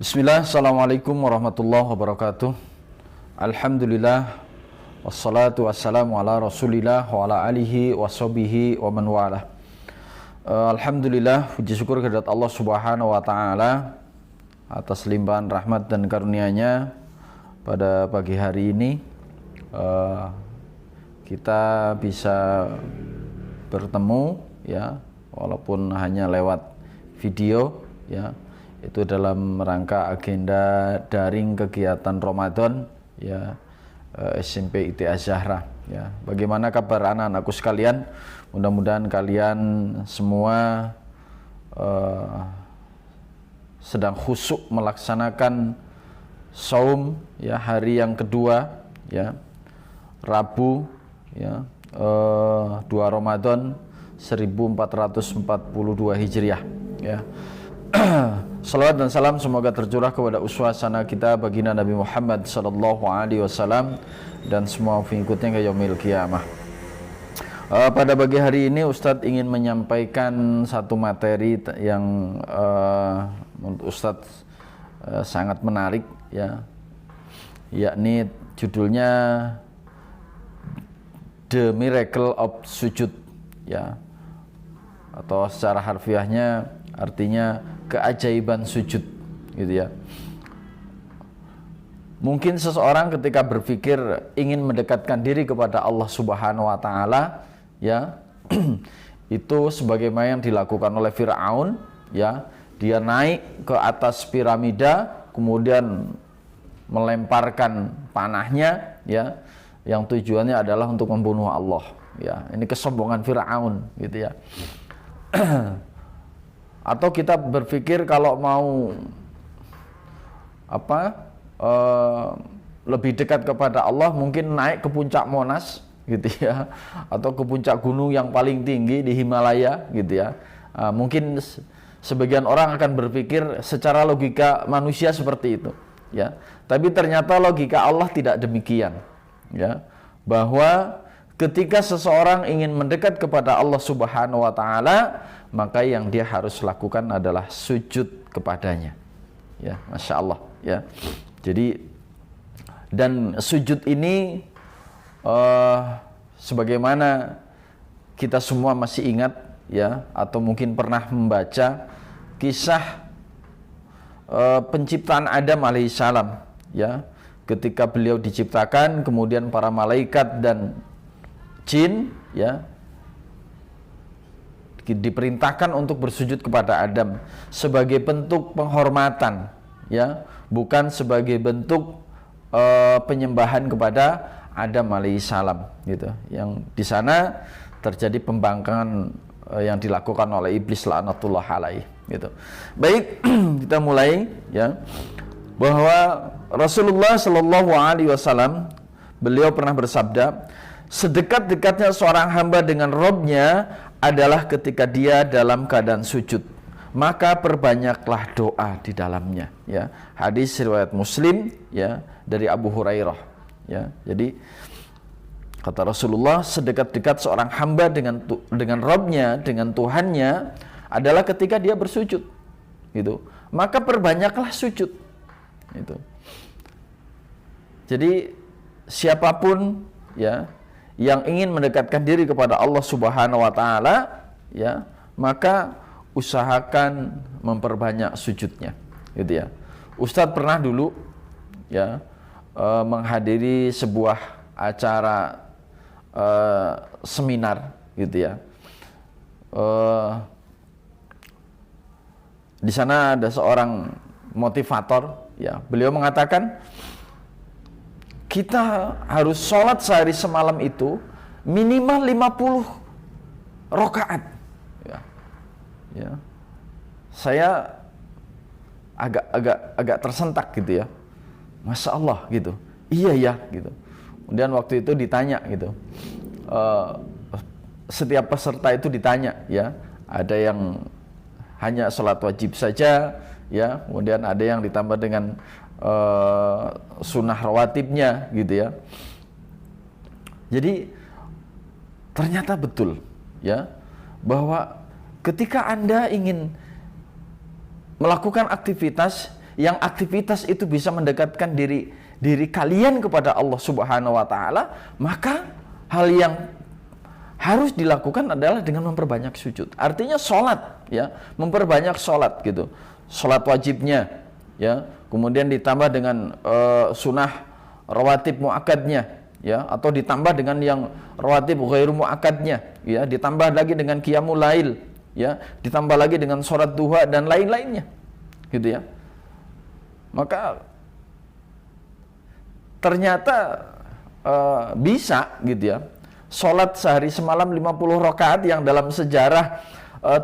Bismillah, Assalamualaikum warahmatullahi wabarakatuh. Alhamdulillah, wassalatu wassalamu ala rasulillah wa ala alihi wa sahbihi wa man wala. Alhamdulillah, puji syukur kehadirat Allah subhanahu wa ta'ala atas limpahan rahmat dan karunia-Nya. Pada pagi hari ini kita bisa bertemu, ya, walaupun hanya lewat video, ya, itu dalam rangka agenda daring kegiatan Ramadan, ya, SMP IT Az-Zahra, ya. Bagaimana kabar anak-anakku sekalian? Mudah-mudahan kalian semua sedang khusyuk melaksanakan saum, ya, hari yang kedua, ya, Rabu, ya, 2 Ramadan 1442 Hijriah, ya. Salawat dan salam semoga tercurah kepada uswah sana kita baginda Nabi Muhammad sallallahu alaihi wasallam dan semua pengikutnya ke yaumil qiyamah. Pada pagi hari ini Ustadz ingin menyampaikan satu materi yang menurut Ustadz sangat menarik, ya, yakni judulnya The Miracle of Sujud, ya, atau secara harfiahnya artinya keajaiban sujud, gitu, ya. Mungkin seseorang ketika berpikir ingin mendekatkan diri kepada Allah Subhanahu wa taala, ya, itu sebagaimana yang dilakukan oleh Firaun, ya. Dia naik ke atas piramida, kemudian melemparkan panahnya, ya, yang tujuannya adalah untuk membunuh Allah, ya. Ini kesombongan Firaun, gitu, ya. Atau kita berpikir kalau mau lebih dekat kepada Allah, mungkin naik ke puncak Monas, gitu, ya, atau ke puncak gunung yang paling tinggi di Himalaya, gitu, ya. Mungkin sebagian orang akan berpikir secara logika manusia seperti itu, ya. Tapi ternyata logika Allah tidak demikian, ya. Bahwa ketika seseorang ingin mendekat kepada Allah Subhanahu wa taala, maka yang dia harus lakukan adalah sujud kepadanya, ya. Masya Allah, ya. Jadi, dan sujud ini sebagaimana kita semua masih ingat, ya, atau mungkin pernah membaca kisah penciptaan Adam alaihissalam, ya. Ketika beliau diciptakan, kemudian para malaikat dan jin, ya, diperintahkan untuk bersujud kepada Adam sebagai bentuk penghormatan, ya, bukan sebagai bentuk penyembahan kepada Adam alaihissalam, gitu. Yang di sana terjadi pembangkangan yang dilakukan oleh iblis laknatullah alaih, gitu. Baik, kita mulai, ya, bahwa Rasulullah Shallallahu Alaihi Wasallam beliau pernah bersabda, sedekat-dekatnya seorang hamba dengan Robnya adalah ketika dia dalam keadaan sujud, maka perbanyaklah doa di dalamnya, ya. Hadis riwayat Muslim, ya, dari Abu Hurairah, ya. Jadi kata Rasulullah, sedekat-dekat seorang hamba dengan Robnya, dengan Tuhannya adalah ketika dia bersujud, gitu. Maka perbanyaklah sujud, itu. Jadi siapapun, ya, yang ingin mendekatkan diri kepada Allah Subhanahu wa taala, ya, maka usahakan memperbanyak sujudnya, gitu, ya. Ustadz pernah dulu, ya, menghadiri sebuah acara seminar, gitu, ya. Di sana ada seorang motivator, ya. Beliau mengatakan kita harus sholat sehari semalam itu minimal 50 rakaat, ya. Ya. Saya agak tersentak, gitu, ya. Masya Allah, gitu. Iya, ya, gitu. Kemudian waktu itu ditanya, gitu, setiap peserta itu ditanya, ya. Ada yang hanya sholat wajib saja, ya. Kemudian ada yang ditambah dengan sunnah rawatibnya, gitu, ya. Jadi ternyata betul, ya, bahwa ketika Anda ingin melakukan aktivitas yang aktivitas itu bisa mendekatkan diri kalian kepada Allah Subhanahu wa taala, maka hal yang harus dilakukan adalah dengan memperbanyak sujud. Artinya sholat, ya, memperbanyak sholat gitu. Sholat wajibnya, ya, kemudian ditambah dengan sunnah rawatib muakkadnya, ya, atau ditambah dengan yang rawatib ghairu muakkadnya, ya, ditambah lagi dengan qiyamul lail, ya, ditambah lagi dengan sholat duha dan lain-lainnya, gitu ya. Maka ternyata bisa, gitu ya, sholat sehari semalam 50 rakaat yang dalam sejarah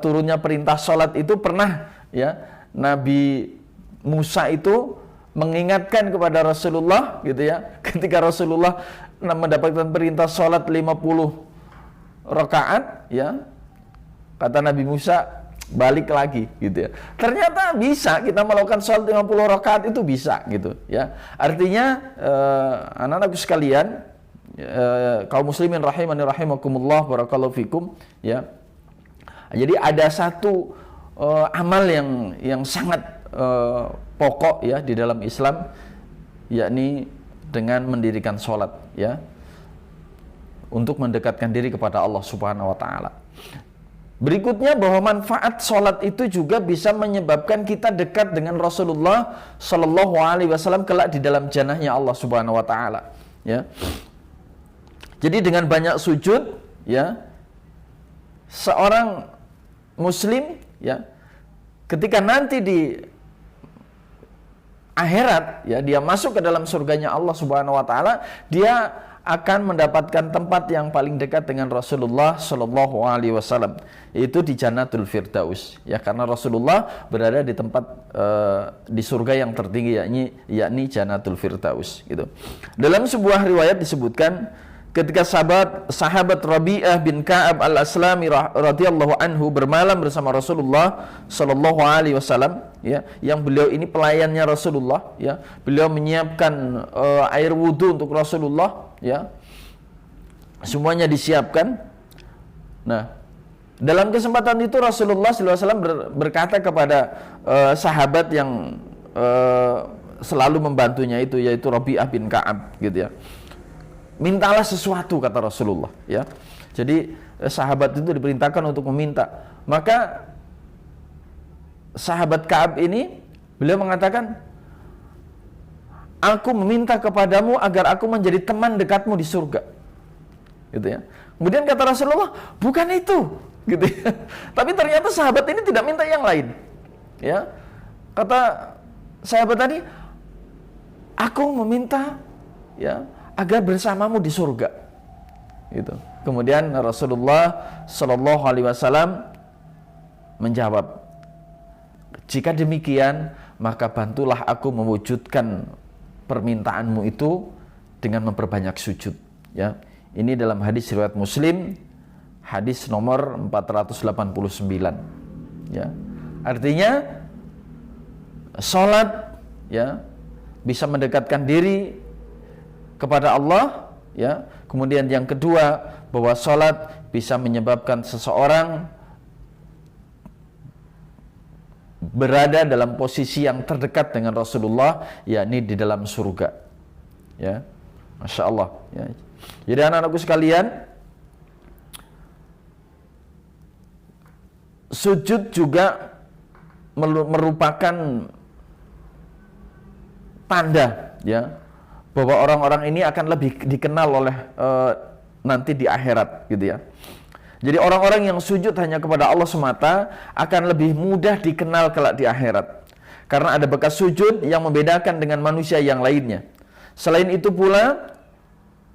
turunnya perintah sholat itu pernah, ya, Nabi Musa itu mengingatkan kepada Rasulullah, gitu ya, ketika Rasulullah mendapatkan perintah sholat 50 rakaat, ya, kata Nabi Musa, balik lagi, gitu ya. Ternyata bisa kita melakukan sholat 50 rakaat itu bisa, gitu ya. Artinya anak-anakku sekalian, kaum muslimin rahimani rahimakumullah, barakallahu fikum, ya. Jadi ada satu amal yang sangat pokok, ya, di dalam Islam, yakni dengan mendirikan sholat, ya, untuk mendekatkan diri kepada Allah Subhanahu wa taala. Berikutnya, bahwa manfaat sholat itu juga bisa menyebabkan kita dekat dengan Rasulullah Shallallahu Alaihi Wasallam kelak di dalam jannahnya Allah Subhanahu wa taala, ya. Jadi dengan banyak sujud, ya, seorang muslim, ya, ketika nanti di akhirat, ya, dia masuk ke dalam surganya Allah Subhanahu wa taala, dia akan mendapatkan tempat yang paling dekat dengan Rasulullah Shallallahu Alaihi Wasallam, yaitu di Jannatul Firdaus, ya, karena Rasulullah berada di tempat di surga yang tertinggi, yakni Jannatul Firdaus, gitu. Dalam sebuah riwayat disebutkan, ketika sahabat Rabi'ah bin Ka'ab al-Aslami radhiyallahu anhu bermalam bersama Rasulullah Shallallahu Alaihi Wasallam, ya, yang beliau ini pelayannya Rasulullah, ya, beliau menyiapkan air wudhu untuk Rasulullah, ya, semuanya disiapkan. Nah, dalam kesempatan itu Rasulullah SAW berkata kepada sahabat yang selalu membantunya itu, yaitu Rabi'ah bin Ka'ab, gitu ya, mintalah sesuatu, kata Rasulullah, ya. Jadi sahabat itu diperintahkan untuk meminta. Maka sahabat Ka'ab ini, beliau mengatakan, aku meminta kepadamu agar aku menjadi teman dekatmu di surga, gitu ya. Kemudian kata Rasulullah, bukan itu, gitu ya. Tapi ternyata sahabat ini tidak minta yang lain, ya. Kata sahabat tadi, aku meminta, ya, agar bersamamu di surga, gitu. Kemudian Rasulullah Shallallahu Alaihi Wasallam menjawab, jika demikian, maka bantulah aku mewujudkan permintaanmu itu dengan memperbanyak sujud, ya. Ini dalam hadis riwayat Muslim, hadis nomor 489, ya. Artinya sholat, ya, bisa mendekatkan diri kepada Allah, ya. Kemudian yang kedua, bahwa sholat bisa menyebabkan seseorang berada dalam posisi yang terdekat dengan Rasulullah, yakni di dalam surga, ya. Masya Allah, ya. Jadi anak-anakku sekalian, sujud juga merupakan tanda, ya, bahwa orang-orang ini akan lebih dikenal oleh nanti di akhirat, gitu ya. Jadi orang-orang yang sujud hanya kepada Allah semata akan lebih mudah dikenal kelak di akhirat, karena ada bekas sujud yang membedakan dengan manusia yang lainnya. Selain itu pula,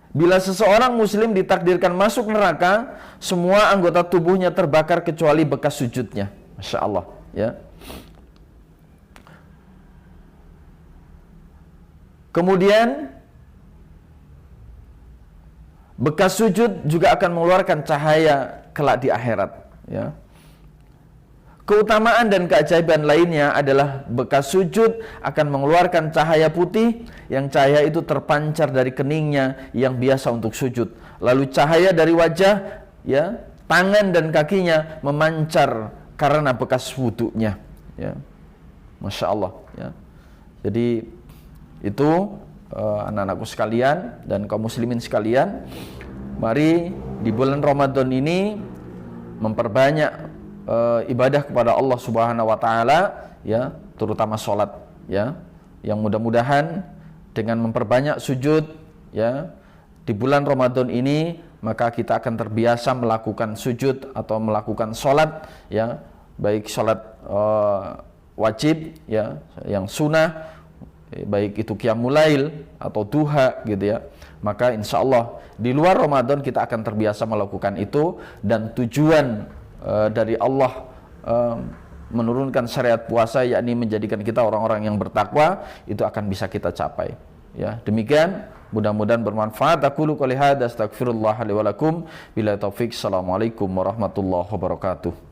bila seseorang muslim ditakdirkan masuk neraka, semua anggota tubuhnya terbakar kecuali bekas sujudnya. Masya Allah, ya. Kemudian bekas sujud juga akan mengeluarkan cahaya kelak di akhirat, ya. Keutamaan dan keajaiban lainnya adalah bekas sujud akan mengeluarkan cahaya putih, yang cahaya itu terpancar dari keningnya yang biasa untuk sujud. Lalu cahaya dari wajah, ya, tangan dan kakinya memancar karena bekas wudunya, ya. Masya Allah, ya. Jadi itu anak-anakku sekalian dan kaum muslimin sekalian, mari di bulan Ramadan ini memperbanyak ibadah kepada Allah Subhanahu wa taala, ya, terutama salat, ya. Yang mudah-mudahan dengan memperbanyak sujud, ya, di bulan Ramadan ini, maka kita akan terbiasa melakukan sujud atau melakukan salat, ya, baik salat wajib, ya, yang sunnah, baik itu qiyamul lail atau duha, gitu ya. Maka insya Allah di luar Ramadan kita akan terbiasa melakukan itu, dan tujuan dari Allah menurunkan syariat puasa, yakni menjadikan kita orang-orang yang bertakwa, itu akan bisa kita capai. Ya, demikian, mudah-mudahan bermanfaat. Aku qouli hadza, astaghfirullah li wa lakum, billahi taufik. Assalamualaikum warahmatullahi wabarakatuh.